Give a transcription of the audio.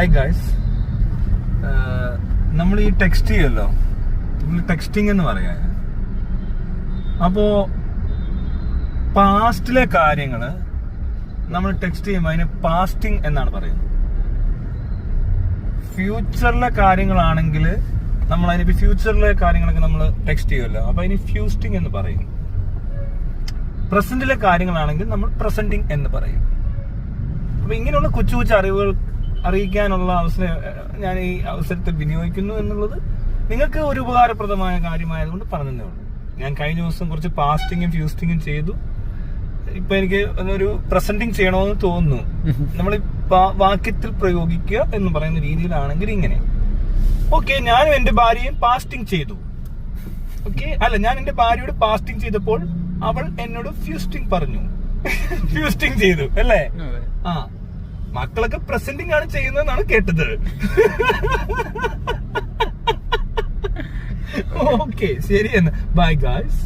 Hi guys, നമ്മൾ ഈ text ചെയ്യുമല്ലോ, ടെക്സ്റ്റിംഗ് എന്ന് പറയാ. അപ്പോ പാസ്റ്റിലെ കാര്യങ്ങള് നമ്മൾ ടെക്സ്റ്റ് ചെയ്യുമ്പോൾ അതിന് പാസ്റ്റിംഗ് എന്നാണ് പറയുന്നത്. ഫ്യൂച്ചറിലെ കാര്യങ്ങളാണെങ്കിൽ നമ്മൾ അതിനിപ്പോ ഫ്യൂച്ചറിലെ കാര്യങ്ങളൊക്കെ നമ്മൾ ടെക്സ്റ്റ് ചെയ്യുമല്ലോ, അപ്പൊ അതിന് ഫ്യൂസ്റ്റിംഗ് എന്ന് പറയും. പ്രസന്റിലെ കാര്യങ്ങളാണെങ്കിൽ നമ്മൾ പ്രസന്റിങ് എന്ന് പറയും. അപ്പൊ ഇങ്ങനെയുള്ള കൊച്ചു കൊച്ചു അറിവുകൾ അറിയിക്കാനുള്ള അവസരം ഞാൻ ഈ അവസരത്തിൽ വിനിയോഗിക്കുന്നു എന്നുള്ളത് നിങ്ങൾക്ക് ഒരു ഉപകാരപ്രദമായ കാര്യമായതുകൊണ്ട് പറഞ്ഞതേ ഉള്ളൂ. ഞാൻ കഴിഞ്ഞ ദിവസം കുറച്ച് പാസ്റ്റിങ്ങും ഫ്യൂസ്റ്റിങ്ങും ചെയ്തു. ഇപ്പൊ എനിക്ക് ഒരു പ്രസന്റിങ് ചെയ്യണമെന്ന് തോന്നുന്നു. നമ്മൾ വാക്യത്തിൽ പ്രയോഗിക്കുക എന്ന് പറയുന്ന രീതിയിലാണെങ്കിൽ ഇങ്ങനെ, ഓക്കെ, ഞാനും എന്റെ ഭാര്യയും പാസ്റ്റിംഗ് ചെയ്തു. ഓക്കെ, അല്ല, ഞാൻ എന്റെ ഭാര്യയോട് പാസ്റ്റിംഗ് ചെയ്തപ്പോൾ അവൾ എന്നോട് ഫ്യൂസ്റ്റിംഗ് പറഞ്ഞു. ഫ്യൂസ്റ്റിംഗ് ചെയ്തു അല്ലേ? ആ, മക്കളൊക്കെ പ്രസന്റിംഗ് ആണ് ചെയ്യുന്നതെന്നാണ് കേട്ടത്. ഓക്കെ, ശരി, എന്ന് ബൈ ഗായ്സ്.